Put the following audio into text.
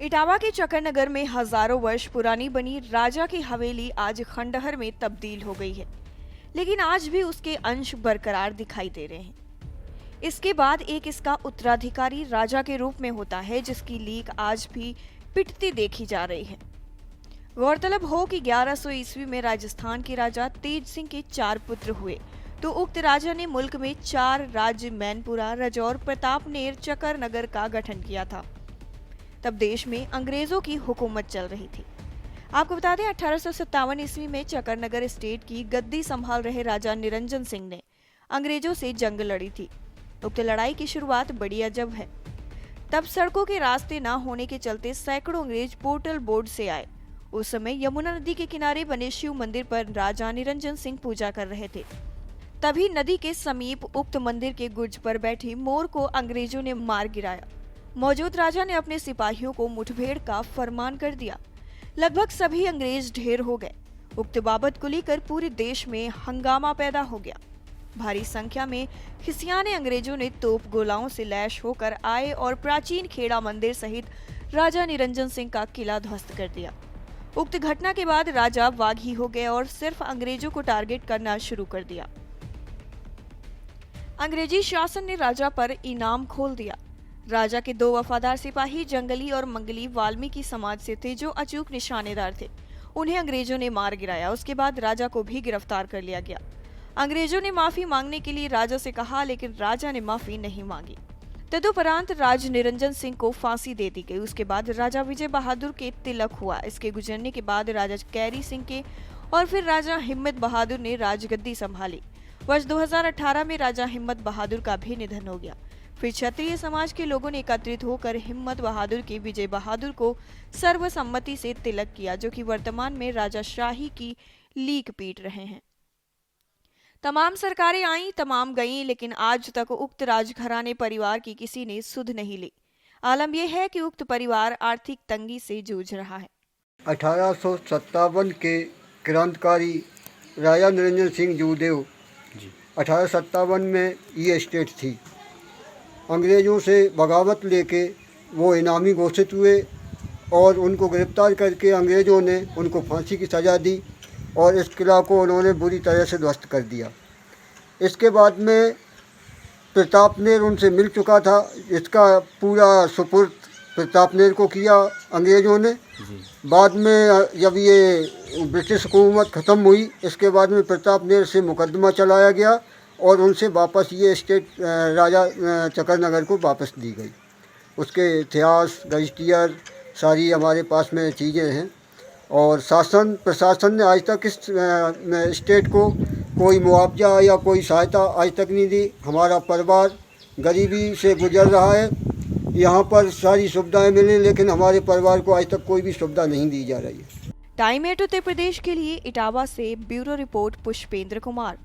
इटावा के चक्करनगर में हजारों वर्ष पुरानी बनी राजा की हवेली आज खंडहर में तब्दील हो गई है, लेकिन आज भी उसके अंश बरकरार दिखाई दे रहे हैं। इसके बाद एक इसका उत्तराधिकारी राजा के रूप में होता है, जिसकी लीक आज भी पिटती देखी जा रही है। गौरतलब हो कि 1100 ईस्वी में राजस्थान के राजा तेज सिंह के 4 पुत्र हुए, तो उक्त राजा ने मुल्क में 4 राज्य मैनपुरा, रजौर, प्रतापनेर, चक्करनगर का गठन किया था। तब देश में अंग्रेजों की हुकूमत चल रही थी। आपको बता दें, 1857 ईस्वी में चक्करनगर स्टेट की गद्दी संभाल रहे राजा निरंजन सिंह ने अंग्रेजों से जंग लड़ी थी। उक्त लड़ाई की शुरुआत बड़ी अजब है। तब सड़कों के रास्ते न होने के चलते सैकड़ों अंग्रेज पोर्टल बोर्ड से आए। उस समय यमुना नदी के किनारे बने शिव मंदिर पर राजा निरंजन सिंह पूजा कर रहे थे। तभी नदी के समीप उक्त मंदिर के गुर्ज पर बैठी मोर को अंग्रेजों ने मार गिराया। मौजूद राजा ने अपने सिपाहियों को मुठभेड़ का फरमान कर दिया। लगभग सभी अंग्रेज ढेर हो गए। उक्त बाबत को लेकर पूरे देश में हंगामा पैदा हो गया। भारी संख्या में खिसियाने अंग्रेजों ने तोप गोलाओं से लैश होकर आए और प्राचीन खेड़ा मंदिर सहित राजा निरंजन सिंह का किला ध्वस्त कर दिया। उक्त घटना के बाद राजा वाघी हो गए और सिर्फ अंग्रेजों को टारगेट करना शुरू कर दिया। अंग्रेजी शासन ने राजा पर इनाम खोल दिया। राजा के 2 वफादार सिपाही जंगली और मंगली वाल्मीकि समाज से थे, जो अचूक निशानेदार थे। उन्हें अंग्रेजों ने मार गिराया। उसके बाद राजा को भी गिरफ्तार कर लिया गया। अंग्रेजों ने माफी मांगने के लिए राजा से कहा, लेकिन राजा ने माफी नहीं मांगी। तदुपरांत राज निरंजन सिंह को फांसी दे दी गई। उसके बाद राजा विजय बहादुर के तिलक हुआ। इसके गुजरने के बाद राजा कैरी सिंह के और फिर राजा हिम्मत बहादुर ने राजगद्दी संभाली। वर्ष 2018 में राजा हिम्मत बहादुर का भी निधन हो गया। फिर क्षत्रिय समाज के लोगों ने एकत्रित होकर हिम्मत बहादुर के विजय बहादुर को सर्वसम्मति से तिलक किया, जो कि वर्तमान में राजा शाही की लीक पीट रहे हैं। तमाम सरकारें आईं, तमाम गईं, लेकिन आज तक उक्त राजघराने परिवार की किसी ने सुध नहीं ली। आलम यह है कि उक्त परिवार आर्थिक तंगी से जूझ रहा है। 1857 के क्रांतिकारी राजा निरंजन सिंह जूदेव 1857 में ये स्टेट थी। अंग्रेज़ों से बगावत लेके वो इनामी घोषित हुए और उनको गिरफ्तार करके अंग्रेज़ों ने उनको फांसी की सज़ा दी और इस किला को उन्होंने बुरी तरह से ध्वस्त कर दिया। इसके बाद में प्रतापनेर उनसे मिल चुका था। इसका पूरा सुपुर्द प्रतापनेर को किया अंग्रेज़ों ने। बाद में जब ये ब्रिटिश हुकूमत ख़त्म हुई, इसके बाद में प्रतापनेर से मुकदमा चलाया गया और उनसे वापस ये स्टेट राजा चक्करनगर को वापस दी गई। उसके इतिहास, रजिस्ट्रियर सारी हमारे पास में चीज़ें हैं। और शासन प्रशासन ने आज तक इस स्टेट को कोई मुआवजा या कोई सहायता आज तक नहीं दी। हमारा परिवार गरीबी से गुजर रहा है। यहाँ पर सारी सुविधाएं मिली, लेकिन हमारे परिवार को आज तक कोई भी सुविधा नहीं दी जा रही है। टाइम 8 उत्तर प्रदेश के लिए इटावा से ब्यूरो रिपोर्ट पुष्पेंद्र कुमार।